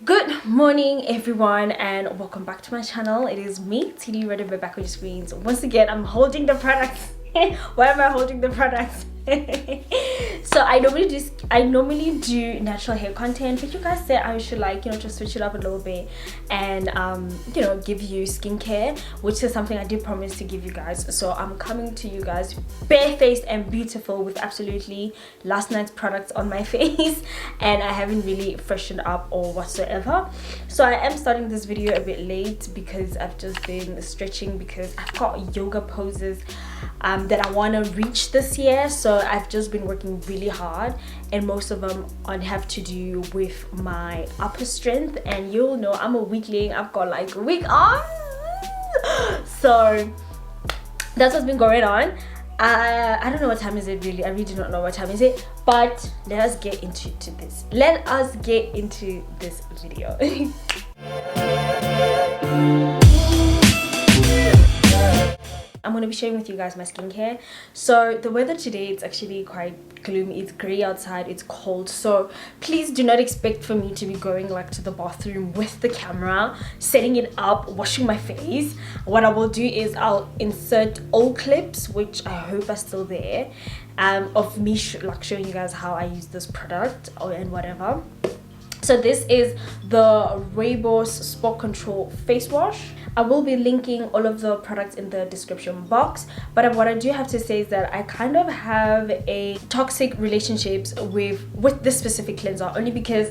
Good morning everyone and welcome back to my channel. It is me, Tshidi, Radebe, back on your screens. Once again, I'm holding the products. Why am I holding the products? So I normally do natural hair content, but you guys said I should just switch it up a little bit and give you skincare, which is something I did promise to give you guys. So I'm coming to you guys barefaced and beautiful with absolutely last night's products on my face, and I haven't really freshened up or whatsoever. So I am starting this video a bit late because I've just been stretching, because I've got yoga poses that I want to reach this year. So I've just been working really hard, and most of them have to do with my upper strength, and you'll know I'm a weakling. I've got like weak arms, so that's what's been going on. I don't know what time is it really. I really do not know what time is it, but let us get into this. Let us get into this video. I'm going to be sharing with you guys my skincare. So the weather today, it's actually quite gloomy. It's grey outside, it's cold, so please do not expect for me to be going like to the bathroom with the camera, setting it up, washing my face. What I will do is I'll insert old clips, which I hope are still there, of me showing you guys how I use this product and whatever. So this is the Radebe Spot Control Face Wash. I will be linking all of the products in the description box, but what I do have to say is that I kind of have a toxic relationships with this specific cleanser, only because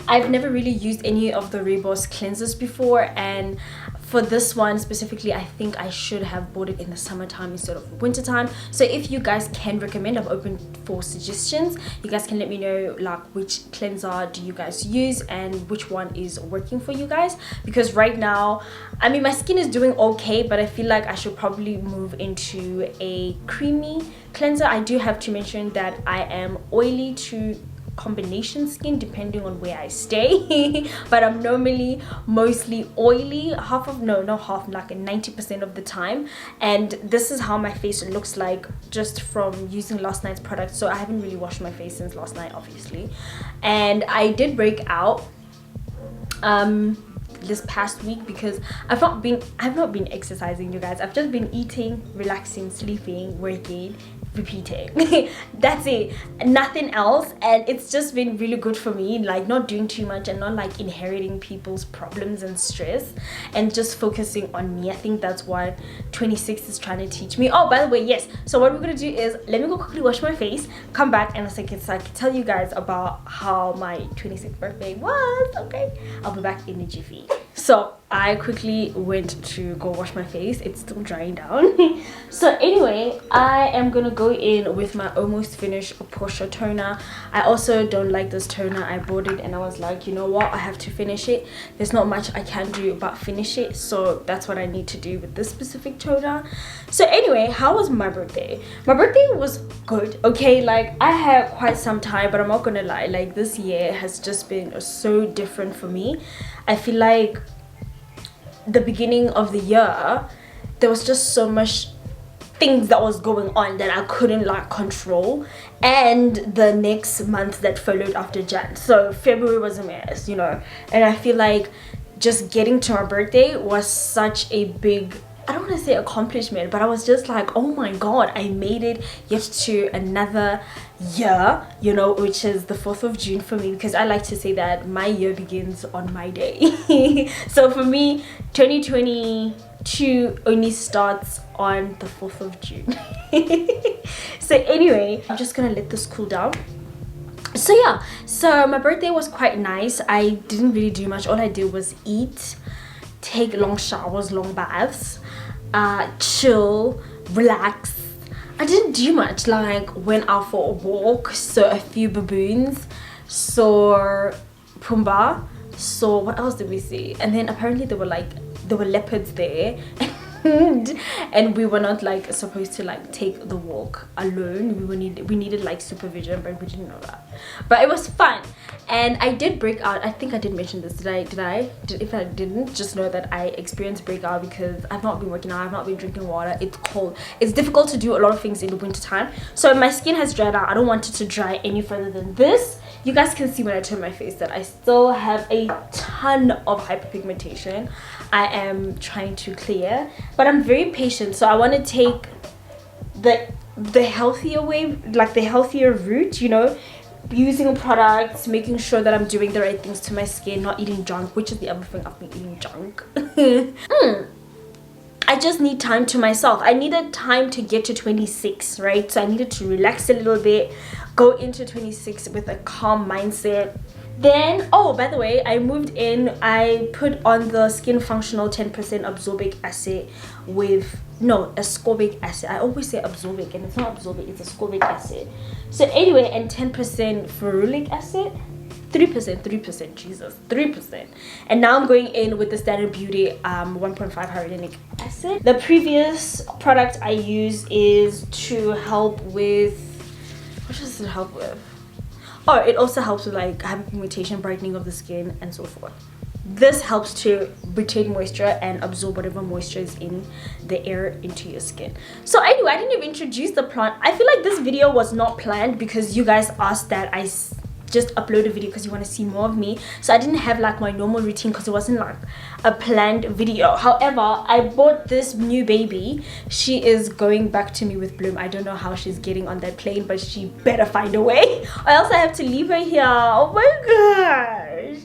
I've never really used any of the Radebe cleansers before, and for this one specifically, I think I should have bought it in the summertime instead of wintertime. So if you guys can recommend, I'm open for suggestions. You guys can let me know like which cleanser do you guys use and which one is working for you guys, because right now, I mean, my skin is doing okay, but I feel like I should probably move into a creamy cleanser. I do have to mention that I am oily to combination skin depending on where I stay, but I'm normally mostly oily like 90% of the time, and this is how my face looks like just from using last night's product. So I haven't really washed my face since last night, obviously, and I did break out this past week because I've not been exercising, you guys. I've just been eating, relaxing, sleeping, working, repeating. That's it, nothing else, and it's just been really good for me, like not doing too much and not like inheriting people's problems and stress, and just focusing on me. I think that's what 26 is trying to teach me. Oh, by the way, yes, so what we're gonna do is let me go quickly wash my face, come back, and I can tell you guys about how my 26th birthday was. Okay, I'll be back in a jiffy. So I quickly went to go wash my face. It's still drying down. So anyway, I am gonna go in with my almost finished Portia toner. I also don't like this toner. I bought it and I was like, you know what, I have to finish it. There's not much I can do but finish it, so that's what I need to do with this specific toner. So anyway, how was my birthday? My birthday was good, okay? Like, I had quite some time, but I'm not gonna lie, like this year has just been so different for me. I feel like the beginning of the year, there was just so much things that was going on that I couldn't like control, and the next month that followed after Jan, so February was a mess, you know. And I feel like just getting to my birthday was such a big, I don't want to say accomplishment, but I was just like, oh my god, I made it yet to another year, you know, which is the 4th of June for me, because I like to say that my year begins on my day. So for me, 2022 only starts on the 4th of June. So anyway, I'm just gonna let this cool down. So yeah, so my birthday was quite nice. I didn't really do much. All I did was eat, take long showers, long baths, chill, relax. I didn't do much, like went out for a walk, saw a few baboons, saw Pumbaa, saw, what else did we see? And then apparently there were leopards there. And we were not like supposed to like take the walk alone. We needed like supervision, but we didn't know that. But it was fun, and I did break out. I think I did mention this. Did I? If I didn't, just know that I experienced breakout because I've not been working out. I've not been drinking water. It's cold. It's difficult to do a lot of things in the winter time. So my skin has dried out. I don't want it to dry any further than this. You guys can see when I turn my face that I still have a ton of hyperpigmentation I am trying to clear, but I'm very patient. So I want to take the healthier way, like the healthier route, you know, using products, making sure that I'm doing the right things to my skin, not eating junk, which is the other thing. I've been eating junk. I just need time to myself. I needed time to get to 26, right? So I needed to relax a little bit, go into 26 with a calm mindset. Then, oh, by the way, I moved in, I put on the Skin Functional 10% absorbic acid with, no, ascorbic acid. I always say absorbic, and it's not absorbic, it's ascorbic acid. So anyway, and 10% ferulic acid. 3%, Jesus, 3%. And now I'm going in with the Standard Beauty 1.5 hyaluronic acid. The previous product I use is to help with, what does it help with? Oh, it also helps with like hyperpigmentation, brightening of the skin, and so forth. This helps to retain moisture and absorb whatever moisture is in the air into your skin. So anyway, I didn't even introduce the plant. I feel like this video was not planned because you guys asked that I just upload a video because you want to see more of me. So I didn't have like my normal routine because it wasn't like a planned video. However, I bought this new baby. She is going back to me with Bloom. I don't know how she's getting on that plane, but she better find a way or else I have to leave her here. Oh my gosh.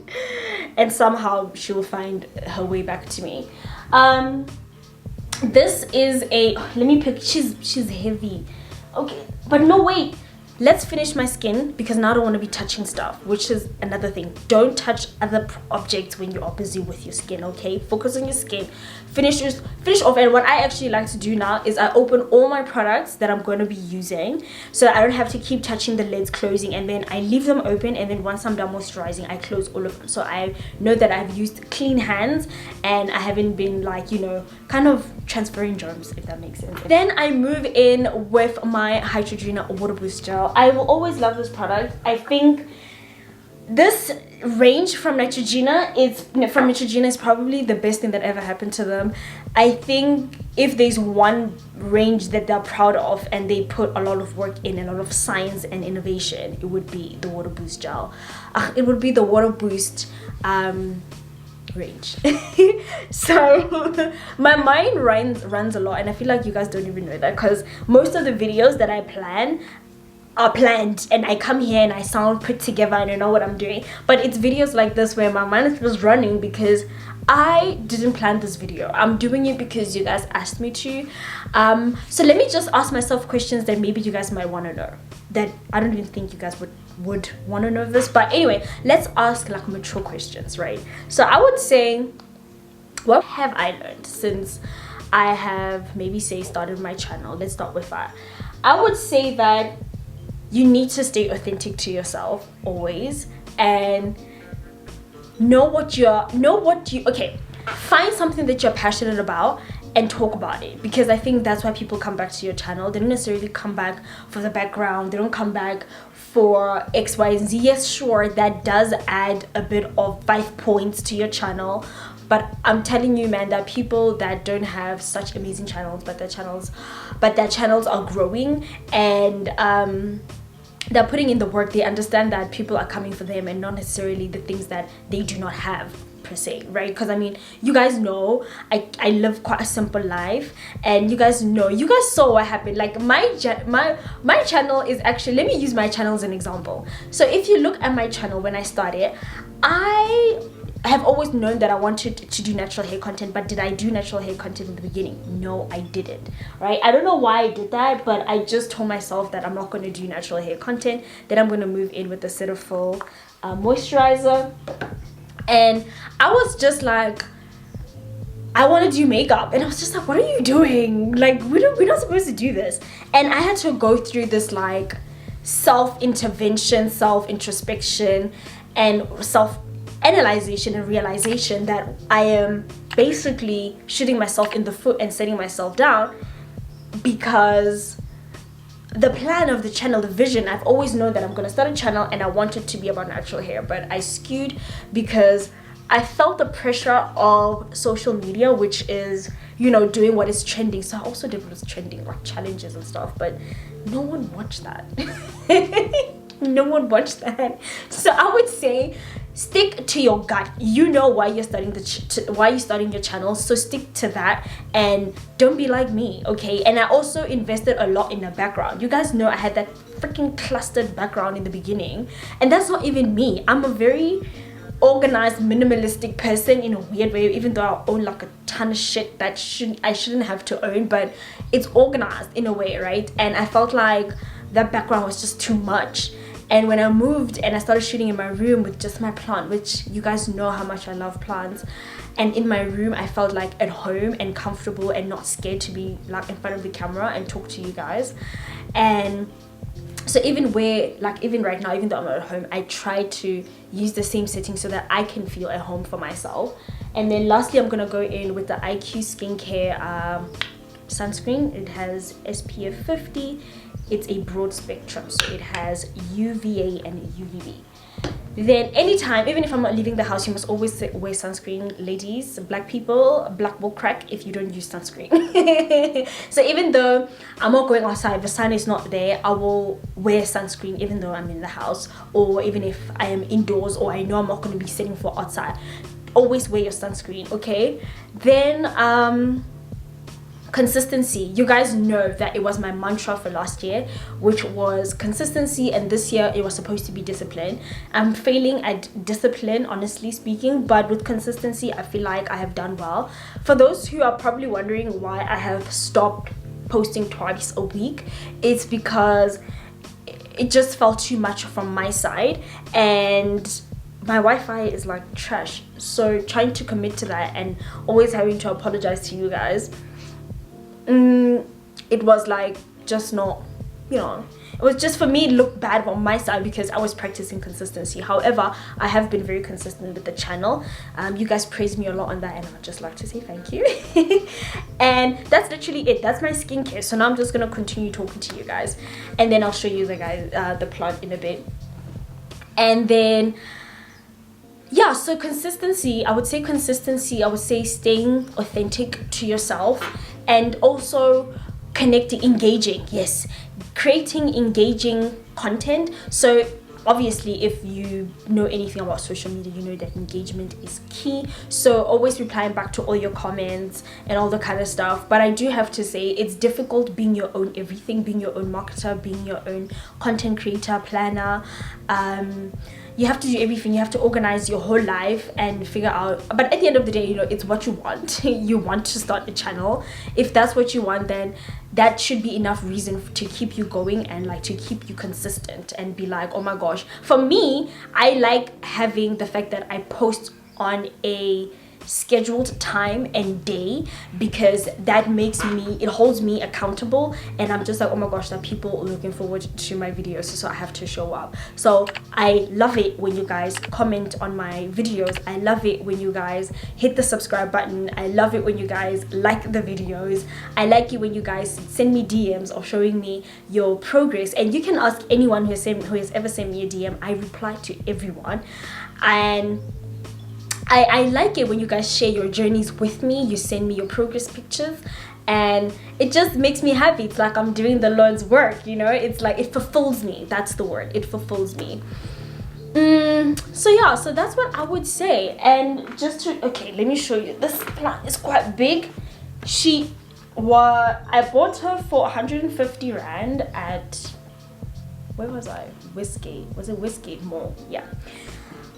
And somehow she will find her way back to me. This is a, let me pick, she's heavy. Okay, but no, wait. Let's finish my skin because now I don't want to be touching stuff, which is another thing. Don't touch other objects when you are busy with your skin, okay? Focus on your skin. Finish off. And what I actually like to do now is I open all my products that I'm going to be using so that I don't have to keep touching the lids closing, and then I leave them open, and then once I'm done moisturizing, I close all of them. So I know that I've used clean hands and I haven't been like, you know, kind of transferring germs, if that makes sense. Then I move in with my Hydrogena Water Boost Gel. I will always love this product. I think this range from Neutrogena is probably the best thing that ever happened to them. I think if there's one range that they're proud of and they put a lot of work in, a lot of science and innovation, it would be the Water Boost Gel. It would be the Water Boost range. So my mind runs a lot, and I feel like you guys don't even know that because most of the videos that I plan are planned, and I come here and I sound put together and I know what I'm doing. But it's videos like this where my mind was running because I didn't plan this video. I'm doing it because you guys asked me to. So let me just ask myself questions that maybe you guys might want to know, that I don't even think you guys would want to know this. But anyway, let's ask like mature questions, right? So I would say, what have I learned since I have maybe started my channel? Let's start with that. I would say that you need to stay authentic to yourself always, and find something that you're passionate about and talk about it, because I think that's why people come back to your channel. They don't necessarily come back for the background, they don't come back for X, Y, and Z. Yes, sure, that does add a bit of 5 points to your channel, but I'm telling you, man, that people that don't have such amazing channels, but their channels are growing, and they're putting in the work, they understand that people are coming for them and not necessarily the things that they do not have per se, right? Because I mean, you guys know I live quite a simple life, and you guys saw what happened. Like my channel is actually, let me use my channel as an example. So if you look at my channel, when I started, I have always known that I wanted to do natural hair content, but did I do natural hair content in the beginning? No, I didn't, right? I don't know why I did that, but I just told myself that I'm not going to do natural hair content, then I'm going to move in with the Cetaphil moisturizer. And I was just like, I want to do makeup, and I was just like, what are you doing? Like, we're not supposed to do this. And I had to go through this like self-intervention, self-introspection, and self-analyzation and realization that I am basically shooting myself in the foot and setting myself down, because the plan of the channel, the vision, I've always known that I'm going to start a channel and I want it to be about natural hair, but I skewed because I felt the pressure of social media, which is, you know, doing what is trending. So I also did what is trending, like challenges and stuff, but no one watched that. No one watched that. So I would say stick to your gut. You know why you're starting why you're starting your channel, so stick to that and don't be like me, okay? And I also invested a lot in the background. You guys know I had that freaking clustered background in the beginning, and that's not even me. I'm a very organized, minimalistic person in a weird way, even though I own like a ton of shit that I shouldn't have to own, but it's organized in a way, right? And I felt like that background was just too much. And when I moved and I started shooting in my room with just my plant, which you guys know how much I love plants, and in my room I felt like at home and comfortable and not scared to be like in front of the camera and talk to you guys. And so even right now, even though I'm not at home, I try to use the same setting so that I can feel at home for myself. And then lastly, I'm gonna go in with the IQ skincare sunscreen. It has SPF 50. It's a broad spectrum, so it has UVA and UVB. Then anytime, even if I'm not leaving the house, you must always wear sunscreen, ladies. Black people, black will crack if you don't use sunscreen. So even though I'm not going outside, the sun is not there, I will wear sunscreen even though I'm in the house, or even if I am indoors or I know I'm not going to be sitting for outside. Always wear your sunscreen, okay? Then consistency. You guys know that it was my mantra for last year, which was consistency, and this year it was supposed to be discipline. I'm failing at discipline, honestly speaking, but with consistency I feel like I have done well. For those who are probably wondering why I have stopped posting twice a week, it's because it just felt too much from my side, and my Wi-Fi is like trash, so trying to commit to that and always having to apologize to you guys, it was like just not, you know, it was just, for me, it looked bad on my side because I was practicing consistency. However, I have been very consistent with the channel. You guys praise me a lot on that, and I'd just like to say thank you. And that's literally it. That's my skincare. So now I'm just gonna continue talking to you guys, and then I'll show you the plant in a bit. And then yeah, so consistency, I would say staying authentic to yourself, and also connecting, engaging. Yes, creating engaging content. So obviously, if you know anything about social media, you know that engagement is key. So always replying back to all your comments and all the kind of stuff. But I do have to say, it's difficult being your own everything, being your own marketer, being your own content creator, planner. You have to do everything. You have to organize your whole life and figure out, but at the end of the day, you know, it's what you want. You want to start a channel. If that's what you want, then that should be enough reason to keep you going and like to keep you consistent and be like, oh my gosh. For me, I like having the fact that I post on a scheduled time and day, because that makes me, it holds me accountable, and I'm just like, oh my gosh, that people are looking forward to my videos, so I have to show up. So I love it when you guys comment on my videos. I love it when you guys hit the subscribe button. I love it when you guys like the videos. I like it when you guys send me DMs or showing me your progress, and you can ask anyone who has ever sent me a DM. I reply to everyone. And I like it when you guys share your journeys with me. You send me your progress pictures, and it just makes me happy. It's like I'm doing the Lord's work, you know. It's like it fulfills me. That's the word. It fulfills me. So yeah, so that's what I would say. And just to, okay, let me show you. This plant is quite big. I bought her for 150 rand at, where was I? Westgate. Was it Westgate Mall? Yeah.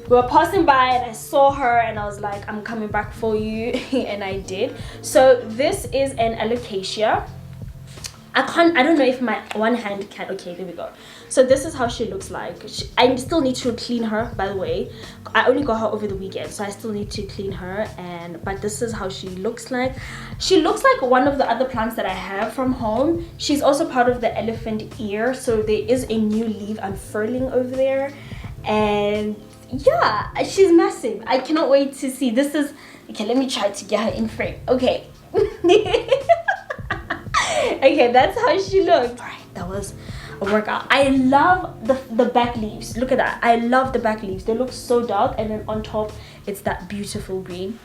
We were passing by and I saw her and I was like, I'm coming back for you. And I did. So this is an alocasia. I don't know if my one hand can, okay, there we go. So this is how she looks like. I still need to clean her, by the way. I only got her over the weekend, so I still need to clean her. But this is how she looks like. She looks like one of the other plants that I have from home. She's also part of the elephant ear, so there is a new leaf unfurling over there. And yeah, she's massive. I cannot wait to see. This is, okay, let me try to get her in frame. Okay. Okay, that's how she looked. All right, that was a workout. I love the back leaves. Look at that. I love the back leaves. They look so dark, and then on top it's that beautiful green.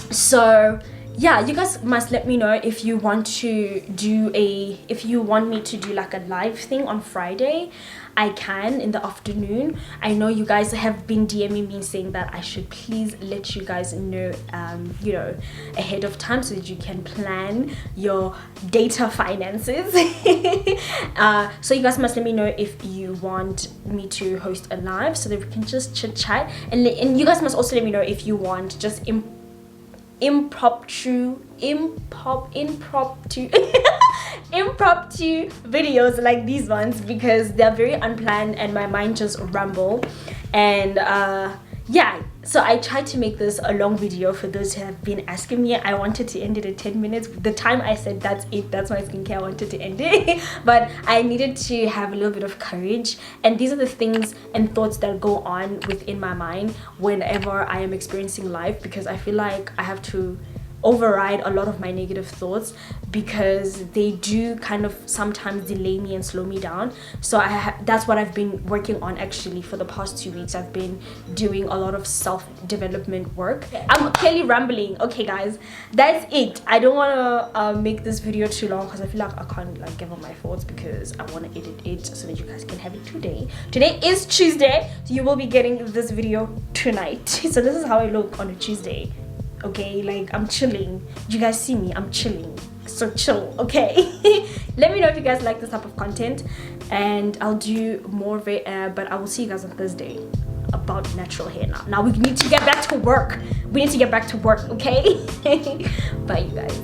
So yeah, you guys must let me know if you want to do if you want me to do like a live thing on Friday. I can in the afternoon. I know you guys have been DMing me saying that I should please let you guys know, you know, ahead of time so that you can plan your data finances. So you guys must let me know if you want me to host a live so that we can just chit chat, and you guys must also let me know if you want just impromptu impromptu videos like these ones, because they're very unplanned and my mind just ramble. And yeah, so I tried to make this a long video for those who have been asking me. I wanted to end it at 10 minutes. The time I said that's it, that's my skincare, I wanted to end it. But I needed to have a little bit of courage, and these are the things and thoughts that go on within my mind whenever I am experiencing life, because I feel like I have to override a lot of my negative thoughts, because they do kind of sometimes delay me and slow me down. So that's what I've been working on actually for the past 2 weeks. I've been doing a lot of self-development work. I'm clearly rambling. Okay guys, that's it. I don't want to make this video too long because I feel like I can't like give up my thoughts, because I want to edit it so that you guys can have it today. Today is Tuesday, so you will be getting this video tonight. So this is how I look on a Tuesday. Okay, like I'm chilling. You guys see me, I'm chilling. So chill, okay? Let me know if you guys like this type of content, and I'll do more of it, but I will see you guys on Thursday about natural hair. Now we need to get back to work. We need to get back to work, okay? Bye you guys.